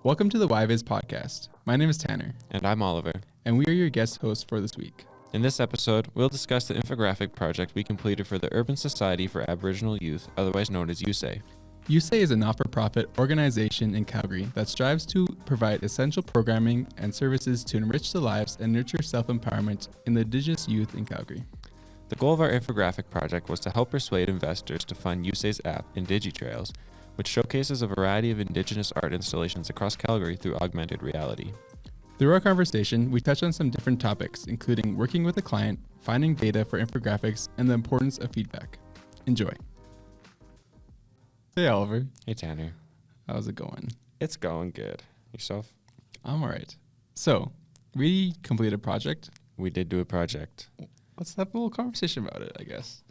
Welcome to the WhyViz podcast. My name is Tanner. And I'm Oliver. And we are your guest hosts for this week. In this episode, we'll discuss the infographic project we completed for the Urban Society for Aboriginal Youth, otherwise known as USAY. USAY is a not-for-profit organization in Calgary that strives to provide essential programming and services to enrich the lives and nurture self-empowerment in the Indigenous youth in Calgary. The goal of our infographic project was to help persuade investors to fund USAY's app, IndigiTRAILS, which showcases a variety of Indigenous art installations across Calgary through augmented reality. Through our conversation, we touched on some different topics, including working with a client, finding data for infographics, and the importance of feedback. Enjoy. Hey, Oliver. Hey, Tanner. How's it going? It's going good. Yourself? I'm all right. So, we completed a project. We did do a project. Let's have a little conversation about it, I guess.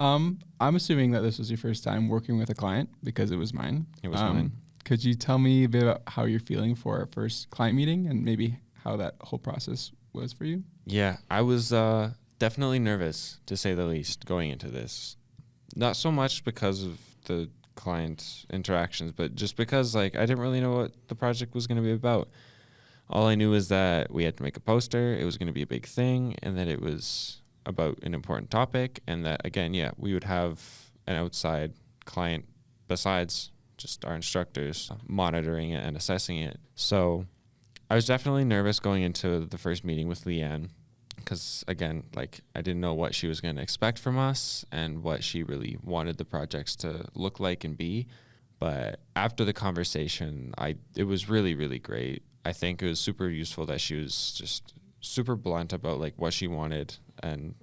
I'm assuming that this was your first time working with a client because it was mine. It was mine. Could you tell me a bit about how you're feeling for our first client meeting and maybe how that whole process was for you? Yeah, I was definitely nervous, to say the least, going into this. Not so much because of the client interactions, but just because I didn't really know what the project was going to be about. All I knew is that we had to make a poster, it was going to be a big thing, and that it was about an important topic, and that, again, we would have an outside client besides just our instructors monitoring it and assessing it. So I was definitely nervous going into the first meeting with Leanne because, again, I didn't know what she was going to expect from us and what she really wanted the projects to look like and be. But after the conversation, it was really, really great. I think it was super useful that she was just super blunt about what she wanted and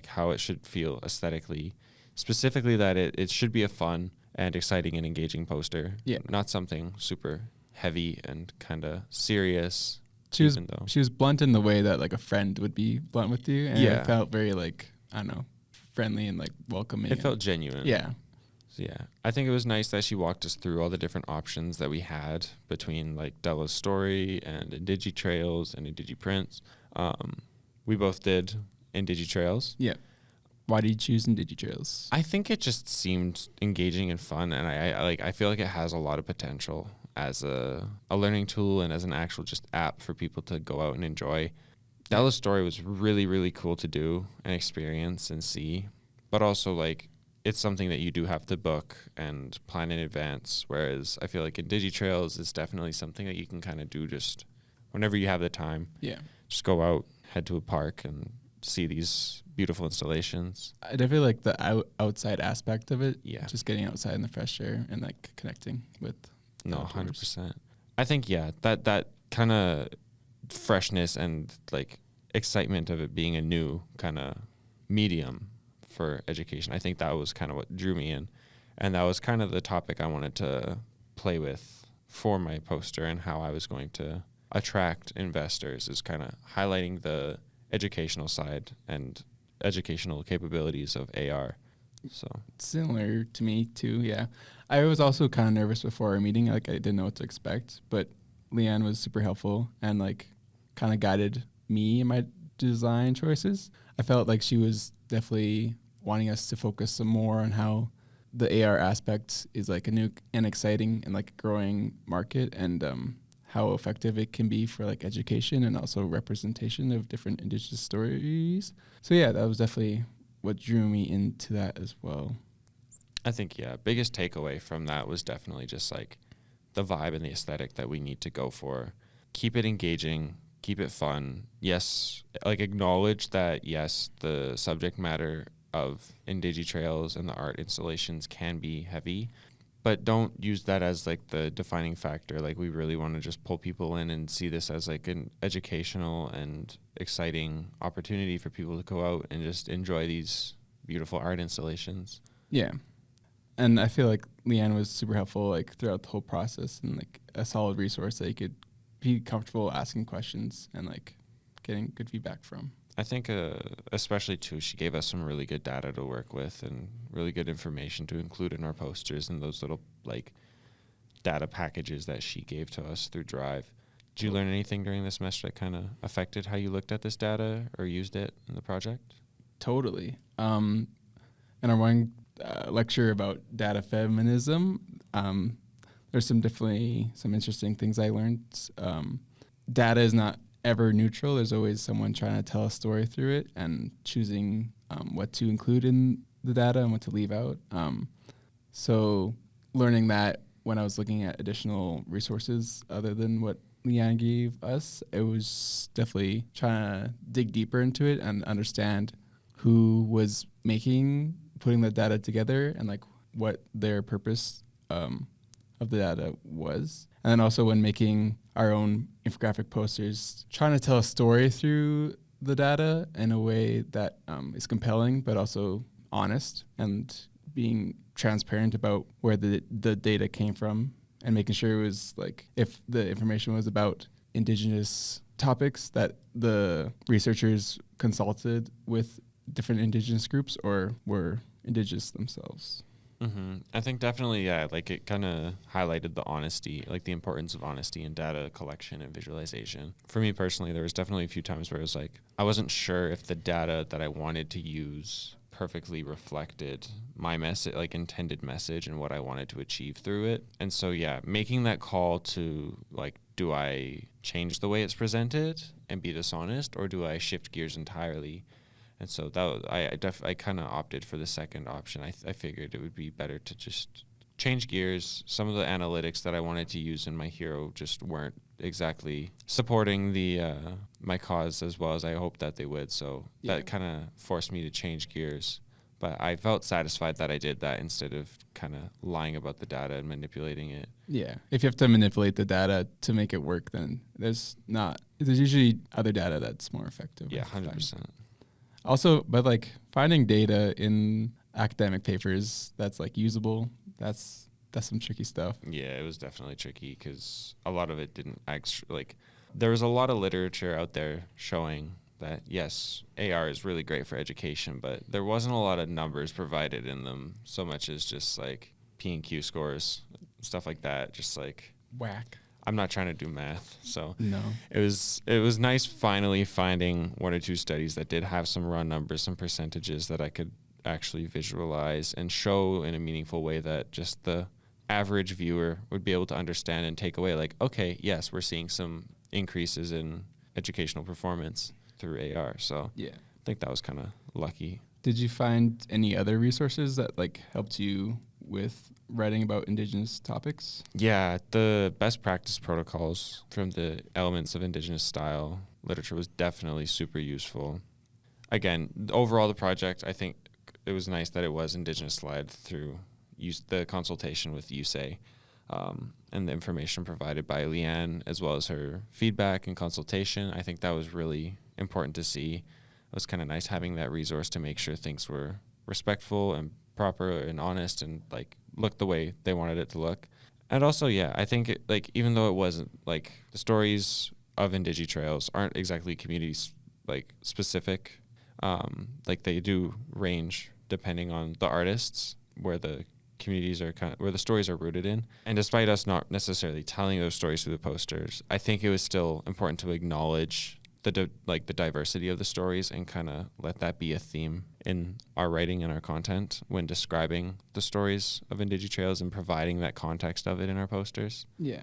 how it should feel aesthetically. Specifically that it should be a fun and exciting and engaging poster. Yeah. Not something super heavy and kind of serious. She was blunt in the way that a friend would be blunt with you. And it felt very friendly and welcoming. It felt genuine. Yeah. So, I think it was nice that she walked us through all the different options that we had between Della's Story and IndigiTRAILS and IndigiPrints. We both did IndigiTRAILS. Yeah. Why did you choose IndigiTRAILS? I think it just seemed engaging and fun, and I feel like it has a lot of potential as a learning tool and as an actual just app for people to go out and enjoy. Della's Story was really, really cool to do and experience and see, but also it's something that you do have to book and plan in advance, whereas I feel like IndigiTRAILS is definitely something that you can kind of do just whenever you have the time. Yeah. Just go out, head to a park, and see these beautiful installations. I definitely like the outside aspect of it. Yeah. Just getting outside in the fresh air and connecting with. No, 100%. I think, that kind of freshness and excitement of it being a new kind of medium for education. I think that was kind of what drew me in. And that was kind of the topic I wanted to play with for my poster and how I was going to attract investors, is kind of highlighting the educational side and educational capabilities of AR. So similar to me too, yeah. I was also kind of nervous before our meeting, I didn't know what to expect, but Leanne was super helpful and kind of guided me in my design choices. I felt like she was definitely wanting us to focus some more on how the AR aspect is a new and exciting and growing market, and how effective it can be for education and also representation of different Indigenous stories. So that was definitely what drew me into that as well. I think, biggest takeaway from that was definitely just the vibe and the aesthetic that we need to go for. Keep it engaging, keep it fun. Yes, acknowledge that, yes, the subject matter of IndigiTRAILS and the art installations can be heavy, but don't use that as the defining factor. We really want to just pull people in and see this as an educational and exciting opportunity for people to go out and just enjoy these beautiful art installations. Yeah. And I feel like Leanne was super helpful throughout the whole process and a solid resource that you could be comfortable asking questions and getting good feedback from. I think especially too, she gave us some really good data to work with and really good information to include in our posters and those little data packages that she gave to us through Drive. Did you learn anything during this semester that kind of affected how you looked at this data or used it in the project? Totally. In our one lecture about data feminism, there's definitely some interesting things I learned. Data is not ever neutral. There's always someone trying to tell a story through it and choosing what to include in the data and what to leave out. So learning that when I was looking at additional resources other than what Leanne gave us, it was definitely trying to dig deeper into it and understand who was putting the data together and like what their purpose of the data was. And then also when making our own infographic posters, trying to tell a story through the data in a way that is compelling but also honest, and being transparent about where the data came from, and making sure it was like, if the information was about Indigenous topics, that the researchers consulted with different Indigenous groups or were Indigenous themselves. Mm-hmm. I think definitely, yeah, like it kind of highlighted the honesty, like the importance of honesty in data collection and visualization. For me personally, there was definitely a few times where it was like, I wasn't sure if the data that I wanted to use perfectly reflected my message, like intended message, and what I wanted to achieve through it. And so, yeah, making that call to like, do I change the way it's presented and be dishonest, or do I shift gears entirely? And so that was, I kind of opted for the second option. I figured it would be better to just change gears. Some of the analytics that I wanted to use in my hero just weren't exactly supporting the my cause as well as I hoped that they would. So that kind of forced me to change gears. But I felt satisfied that I did that instead of kind of lying about the data and manipulating it. Yeah. If you have to manipulate the data to make it work, then there's usually other data that's more effective. Yeah, 100%. Also, but like finding data in academic papers that's like usable, that's some tricky stuff. Yeah, it was definitely tricky because a lot of it didn't actually, like, there was a lot of literature out there showing that, yes, AR is really great for education, but there wasn't a lot of numbers provided in them, so much as just like P&Q scores, stuff like that, just like whack. I'm not trying to do math, so no. It was nice finally finding one or two studies that did have some raw numbers, some percentages that I could actually visualize and show in a meaningful way that just the average viewer would be able to understand and take away, like, okay, yes, we're seeing some increases in educational performance through AR. So yeah, I think that was kind of lucky. Did you find any other resources that like helped you with writing about Indigenous topics? Yeah, the best practice protocols from the Elements of Indigenous Style literature was definitely super useful. Again, overall the project, I think it was nice that it was Indigenous-led through the consultation with USAY, and the information provided by Leanne, as well as her feedback and consultation. I think that was really important to see. It was kind of nice having that resource to make sure things were respectful and proper and honest and like looked the way they wanted it to look. And also, yeah, I think it, like, even though it wasn't like the stories of IndigiTRAILS aren't exactly community like specific, like they do range depending on the artists where the communities are where the stories are rooted in. And despite us not necessarily telling those stories through the posters, I think it was still important to acknowledge the diversity of the stories and kind of let that be a theme in our writing and our content when describing the stories of IndigiTRAILS and providing that context of it in our posters. Yeah.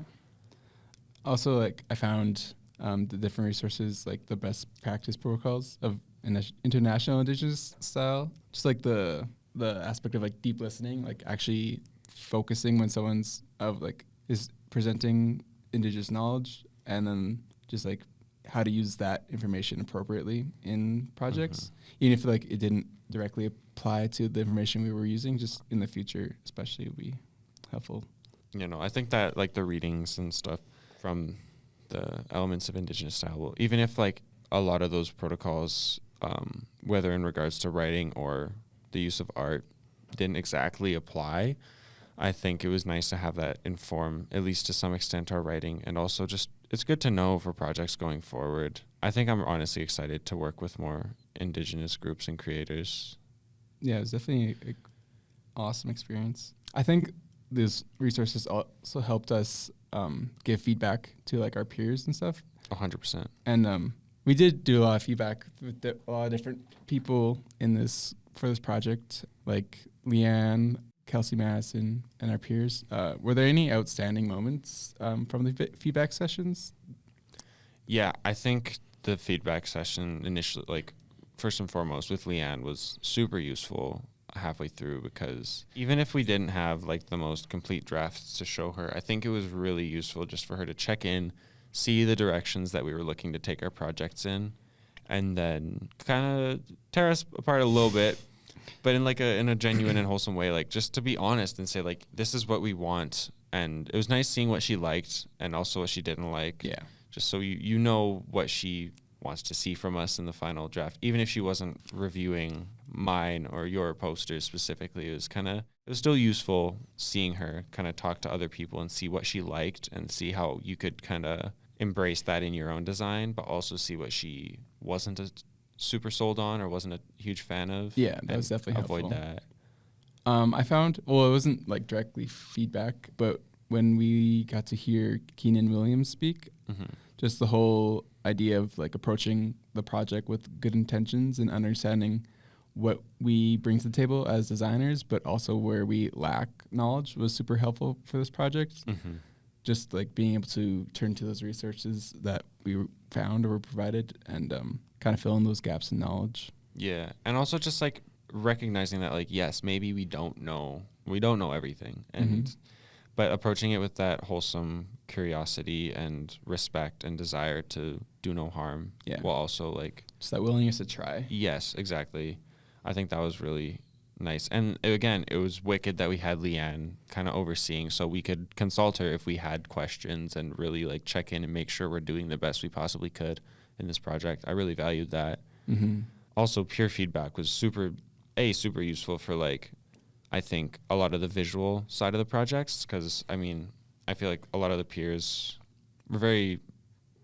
Also, like, I found the different resources, like the best practice protocols of international Indigenous style, just like the aspect of like deep listening, like actually focusing when someone's is presenting Indigenous knowledge, and then just like how to use that information appropriately in projects, even if like it didn't directly apply to the information we were using, just in the future especially would be helpful. You know, I think that like the readings and stuff from the Elements of Indigenous Style, even if like a lot of those protocols, whether in regards to writing or the use of art, didn't exactly apply, I think it was nice to have that inform, at least to some extent, our writing. And also just, it's good to know for projects going forward. I think I'm honestly excited to work with more Indigenous groups and creators. Yeah, it was definitely an awesome experience. I think these resources also helped us give feedback to like our peers and stuff. 100%. And we did do a lot of feedback with a lot of different people for this project, like Leanne, Kelsey, Madison, and our peers. Were there any outstanding moments from the feedback sessions? Yeah, I think the feedback session initially, like first and foremost with Leanne, was super useful halfway through, because even if we didn't have like the most complete drafts to show her, I think it was really useful just for her to check in, see the directions that we were looking to take our projects in, and then kind of tear us apart a little bit, but in like in a genuine and wholesome way, like just to be honest and say like, this is what we want. And it was nice seeing what she liked and also what she didn't like. Yeah. Just so you know what she wants to see from us in the final draft, even if she wasn't reviewing mine or your posters specifically. It was still useful seeing her kind of talk to other people and see what she liked and see how you could kind of embrace that in your own design, but also see what she wasn't super sold on or wasn't a huge fan of. Yeah, that was definitely avoid helpful. that. I found, well, it wasn't like directly feedback, but when we got to hear Keenan Williams speak, just the whole idea of like approaching the project with good intentions and understanding what we bring to the table as designers, but also where we lack knowledge was super helpful for this project. Just like being able to turn to those resources that we found or were provided and kind of fill in those gaps in knowledge. Yeah. And also just like recognizing that like, yes, maybe we don't know everything, and but approaching it with that wholesome curiosity and respect and desire to do no harm. Yeah. While also like just that willingness to try. Yes, exactly. I think that was really nice. And again, it was wicked that we had Leanne kind of overseeing, so we could consult her if we had questions and really like check in and make sure we're doing the best we possibly could in this project. I really valued that. Also, peer feedback was super useful for like, I think a lot of the visual side of the projects, because I mean, I feel like a lot of the peers were very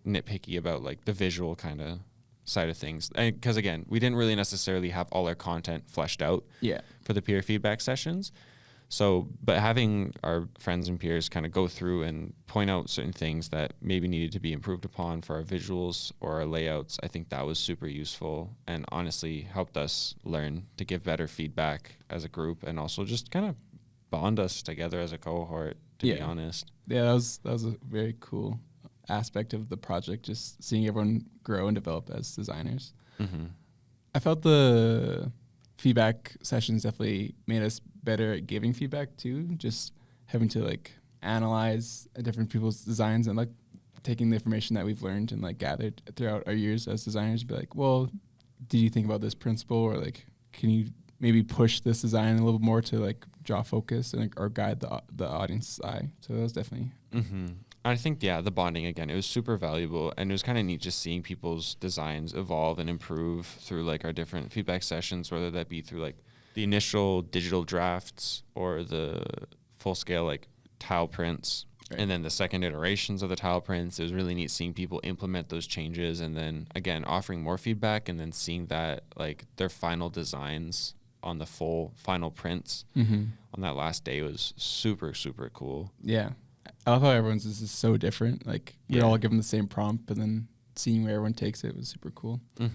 nitpicky about like the visual kind of side of things, because again, we didn't really necessarily have all our content fleshed out for the peer feedback sessions. So, but having our friends and peers kind of go through and point out certain things that maybe needed to be improved upon for our visuals or our layouts, I think that was super useful and honestly helped us learn to give better feedback as a group, and also just kind of bond us together as a cohort, to be honest. Yeah, that was a very cool aspect of the project, just seeing everyone grow and develop as designers. I felt the feedback sessions definitely made us better at giving feedback too, just having to like analyze different people's designs and like taking the information that we've learned and like gathered throughout our years as designers, be like, well, did you think about this principle, or like can you maybe push this design a little more to like draw focus and or guide the audience's eye. So that was definitely I think, the bonding, again, it was super valuable, and it was kind of neat just seeing people's designs evolve and improve through like our different feedback sessions, whether that be through like the initial digital drafts or the full scale like tile prints. Right. And then the second iterations of the tile prints. It was really neat seeing people implement those changes, and then again offering more feedback, and then seeing that like their final designs on the full final prints on that last day was super, super cool. Yeah. I love how everyone's is just so different. Like we're all given the same prompt, but then seeing where everyone takes it was super cool. I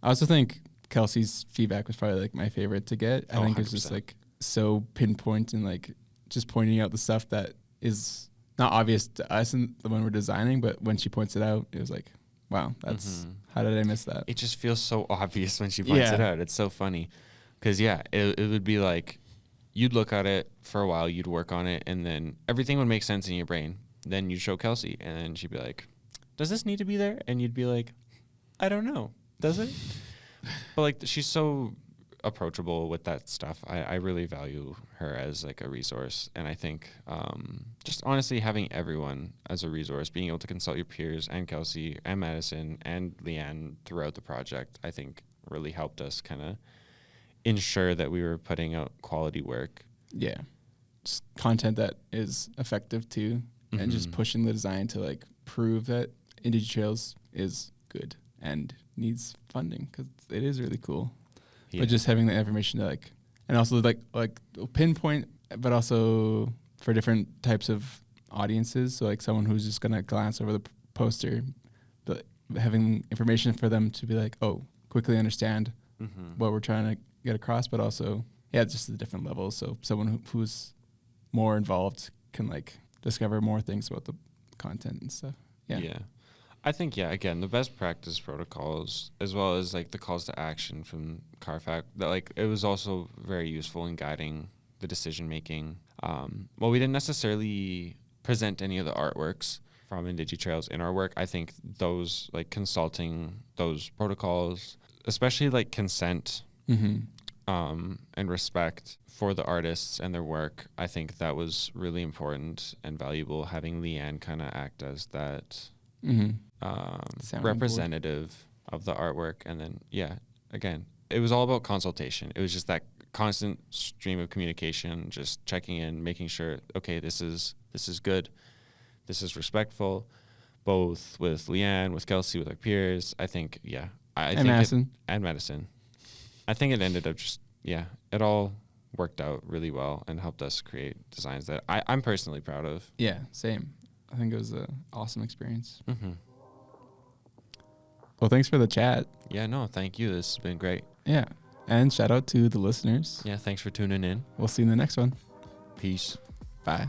also think Kelsey's feedback was probably like my favorite to get. I think 100%. It's just like so pinpoint and like just pointing out the stuff that is not obvious to us and when we're designing, but when she points it out, it was like, wow, that's how did I miss that? It just feels so obvious when she points it out. It's so funny because it would be like, you'd look at it for a while, you'd work on it, and then everything would make sense in your brain. Then you'd show Kelsey, and then she'd be like, does this need to be there? And you'd be like, I don't know. Does it? But like, she's so approachable with that stuff. I really value her as like a resource. And I think just honestly having everyone as a resource, being able to consult your peers and Kelsey and Madison and Leanne throughout the project, I think really helped us kind of ensure that we were putting out quality work. Yeah. Just content that is effective too, and just pushing the design to like prove that IndigiTRAILS is good and needs funding, because it is really cool. But just having the information to like, and also like pinpoint, but also for different types of audiences. So like someone who's just gonna glance over the poster, but having information for them to be like, oh, quickly understand what we're trying to get across, but also yeah, just the different levels. So someone who's more involved can like discover more things about the content and stuff. Yeah. I think, again, the best practice protocols, as well as like the calls to action from Carfax, that like it was also very useful in guiding the decision making. Well, we didn't necessarily present any of the artworks from IndigiTRAILS in our work. I think those like consulting those protocols, especially like consent and respect for the artists and their work, I think that was really important and valuable, having Leanne kind of act as that representative of the artwork. And then, again, it was all about consultation. It was just that constant stream of communication, just checking in, making sure, okay, this is good, this is respectful, both with Leanne, with Kelsey, with our peers. I think, I think Madison. And Madison. I think it ended up just, it all worked out really well and helped us create designs that I'm personally proud of. Yeah, same. I think it was an awesome experience. Mm-hmm. Well, thanks for the chat. Yeah, no, thank you. This has been great. Yeah. And shout out to the listeners. Yeah, thanks for tuning in. We'll see you in the next one. Peace. Bye.